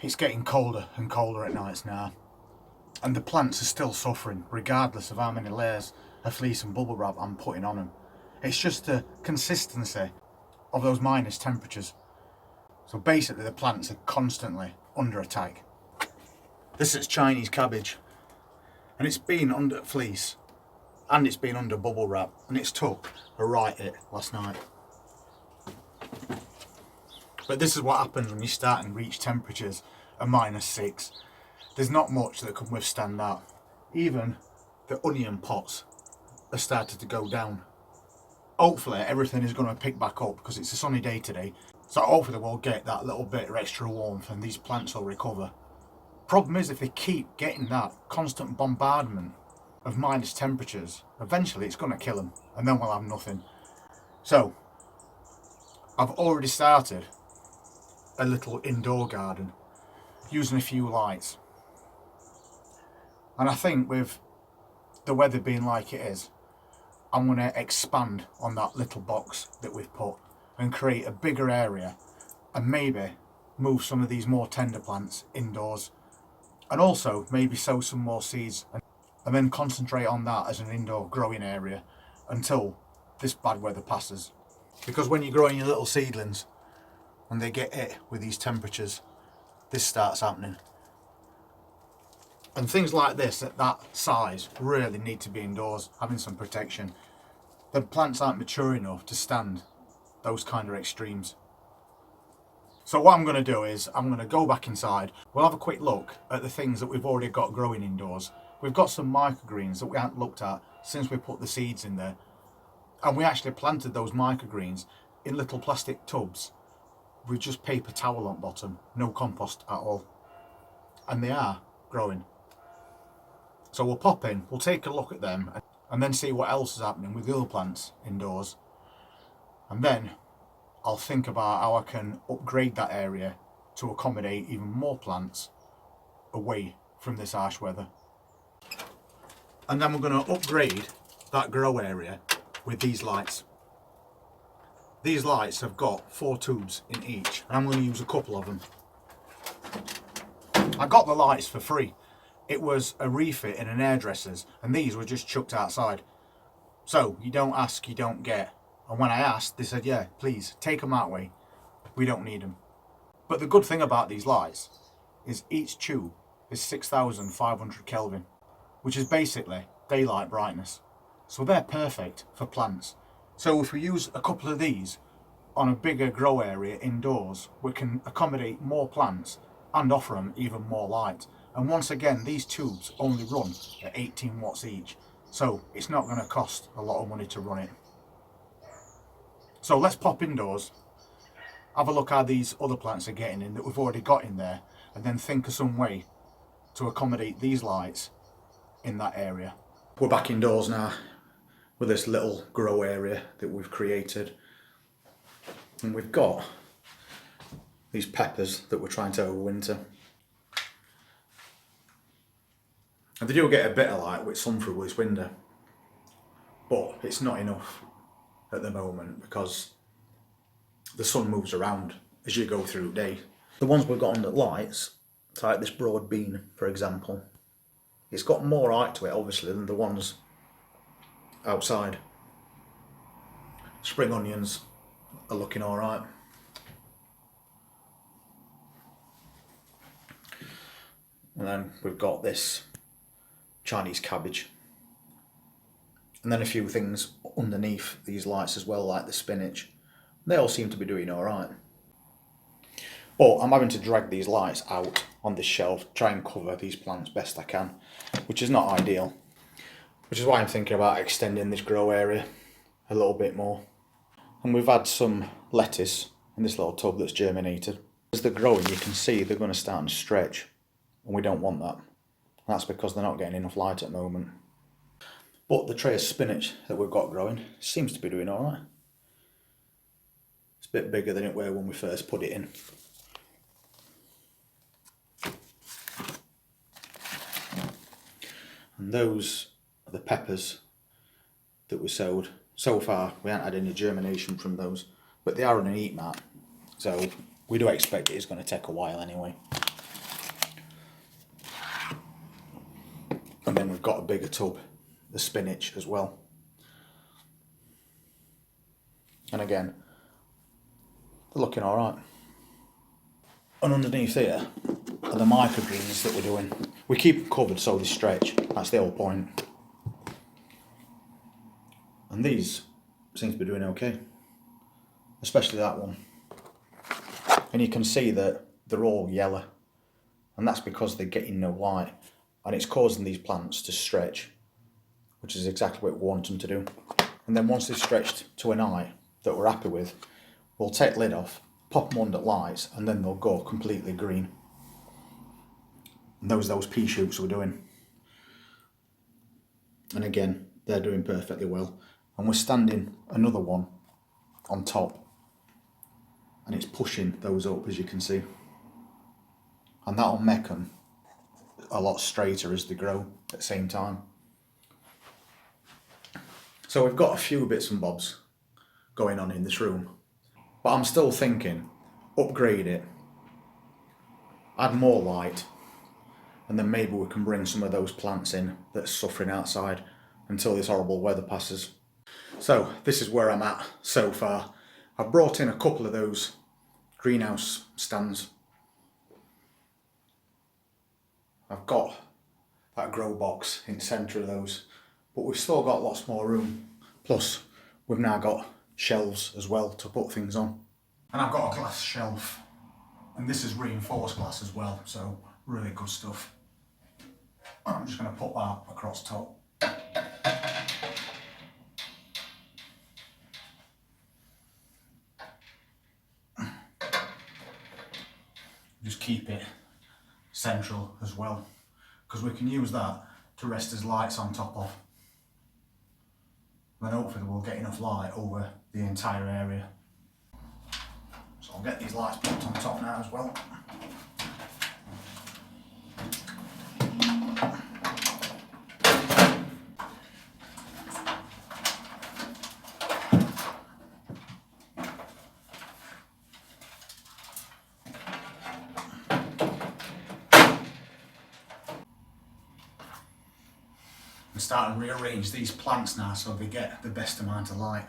It's getting colder and colder at nights now, and the plants are still suffering regardless of how many layers of fleece and bubble wrap I'm putting on them. It's just the consistency of those minus temperatures. So basically the plants are constantly under attack. This is Chinese cabbage, and it's been under fleece and it's been under bubble wrap, and it's took a right hit last night. But this is what happens when you start and reach temperatures of -6. There's not much that can withstand that. Even the onion pots have started to go down. Hopefully everything is going to pick back up because it's a sunny day today. So hopefully we'll get that little bit of extra warmth and these plants will recover. Problem is, if they keep getting that constant bombardment of minus temperatures, eventually it's going to kill them and then we'll have nothing. So I've already started a little indoor garden using a few lights, and I think with the weather being like it is, I'm going to expand on that little box that we've put and create a bigger area, and maybe move some of these more tender plants indoors, and also maybe sow some more seeds and then concentrate on that as an indoor growing area until this bad weather passes. Because when you're growing your little seedlings, when they get hit with these temperatures, this starts happening. And things like this at that size really need to be indoors, having some protection. The plants aren't mature enough to stand those kind of extremes. So what I'm going to do is I'm going to go back inside. We'll have a quick look at the things that we've already got growing indoors. We've got some microgreens that we haven't looked at since we put the seeds in there. And we actually planted those microgreens in little plastic tubs with just paper towel on bottom, no compost at all. And they are growing. So we'll pop in, we'll take a look at them and then see what else is happening with the other plants indoors. And then I'll think about how I can upgrade that area to accommodate even more plants away from this harsh weather. And then we're going to upgrade that grow area with these lights. These lights have got 4 tubes in each, and I'm going to use a couple of them. I got the lights for free. It was a refit in an hairdresser's, and these were just chucked outside. So you don't ask, you don't get. And when I asked, they said, yeah, please take them that way. We don't need them. But the good thing about these lights is each tube is 6,500 Kelvin, which is basically daylight brightness. So they're perfect for plants. So if we use a couple of these on a bigger grow area indoors, we can accommodate more plants and offer them even more light. And once again, these tubes only run at 18 watts each, so it's not going to cost a lot of money to run it. So let's pop indoors, have a look how these other plants are getting in that we've already got in there, and then think of some way to accommodate these lights in that area. We're back indoors now with this little grow area that we've created, and we've got these peppers that we're trying to overwinter. And they do get a bit of light with sun through this window, but it's not enough at the moment because the sun moves around as you go through the day. The ones we've got on the lights, like this broad bean for example, it's got more height to it obviously than the ones outside. Spring onions are looking alright. And then we've got this Chinese cabbage. And then a few things underneath these lights as well, like the spinach. They all seem to be doing alright. But I'm having to drag these lights out on this shelf, try and cover these plants best I can, which is not ideal. Which is why I'm thinking about extending this grow area a little bit more. And we've had some lettuce in this little tub that's germinated. As they're growing, you can see they're going to start to stretch, and we don't want that. And that's because they're not getting enough light at the moment. But the tray of spinach that we've got growing seems to be doing alright. It's a bit bigger than it were when we first put it in. And those are the peppers that we sowed. So far we haven't had any germination from those, but they are on an heat mat, so we do expect it is going to take a while anyway. we've got a bigger tub, the spinach as well. And again, they're looking alright. And underneath here are the microgreens that we're doing. We keep them covered so they stretch, that's the whole point. And these seem to be doing okay, especially that one. And you can see that they're all yellow, and that's because they're getting no light, and it's causing these plants to stretch, which is exactly what we want them to do. And then once they've stretched to an height that we're happy with, we'll take the lid off, pop them under lights, and then they'll go completely green. And those pea shoots we're doing. And again, they're doing perfectly well. And we're standing another one on top, and it's pushing those up, as you can see. And that'll make them a lot straighter as they grow at the same time. So we've got a few bits and bobs going on in this room, but I'm still thinking upgrade it, add more light, and then maybe we can bring some of those plants in that's suffering outside until this horrible weather passes. So this is where I'm at so far. I've brought in a couple of those greenhouse stands. I've got that grow box in the centre of those, but we've still got lots more room. Plus we've now got shelves as well to put things on. And I've got a glass shelf, and this is reinforced glass as well, so really good stuff. I'm just going to put that across top. Just keep it central as well, because we can use that to rest as lights on top of. Then hopefully we'll get enough light over the entire area. So I'll get these lights put on top now as well. I'm starting to rearrange these plants now so they get the best amount of light.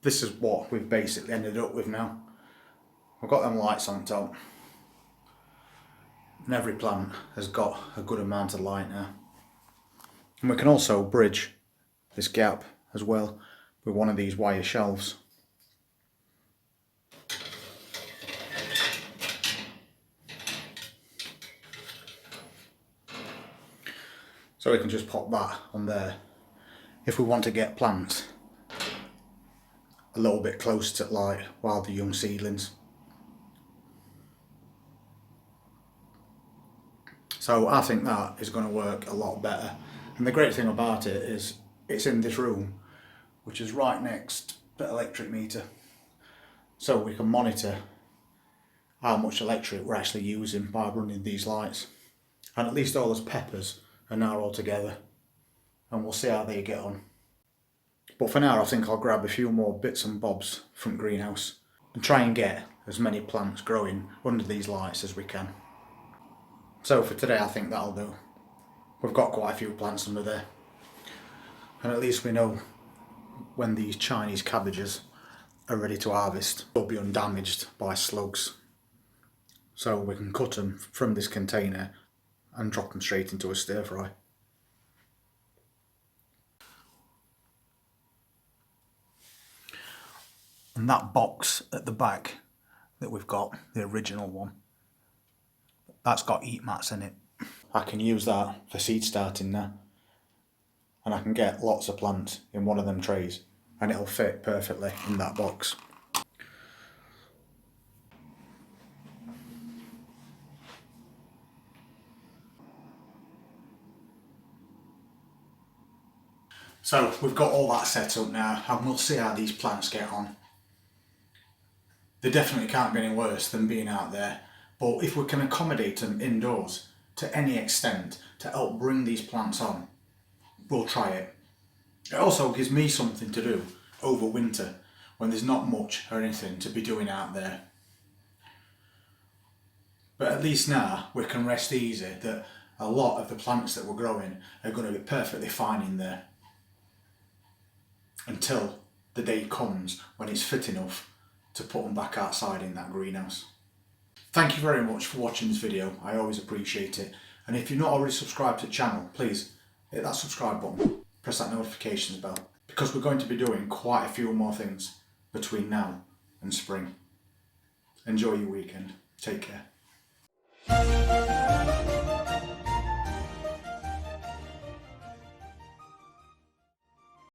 This is what we've basically ended up with now. We've got them lights on top, and every plant has got a good amount of light now. And we can also bridge this gap as well with one of these wire shelves. So we can just pop that on there if we want to get plants a little bit closer to light while they're young seedlings. So I think that is going to work a lot better. And the great thing about it is it's in this room, which is right next to the electric meter. So we can monitor how much electric we're actually using by running these lights. And at least all those peppers are now all together. And we'll see how they get on. But for now I think I'll grab a few more bits and bobs from greenhouse and try and get as many plants growing under these lights as we can. So for today I think that'll do. We've got quite a few plants under there, and at least we know when these Chinese cabbages are ready to harvest, they'll be undamaged by slugs. So we can cut them from this container and drop them straight into a stir fry. And that box at the back that we've got, the original one, that's got heat mats in it. I can use that for seed starting now, and I can get lots of plants in one of them trays and it'll fit perfectly in that box. So we've got all that set up now, and we'll see how these plants get on. They definitely can't be any worse than being out there, but if we can accommodate them indoors, to any extent to help bring these plants on, we'll try it. It also gives me something to do over winter when there's not much or anything to be doing out there. But at least now we can rest easy that a lot of the plants that we're growing are going to be perfectly fine in there until the day comes when it's fit enough to put them back outside in that greenhouse. Thank you very much for watching this video. I always appreciate it. And if you're not already subscribed to the channel, please hit that subscribe button, press that notifications bell, because we're going to be doing quite a few more things between now and spring. Enjoy your weekend. Take care.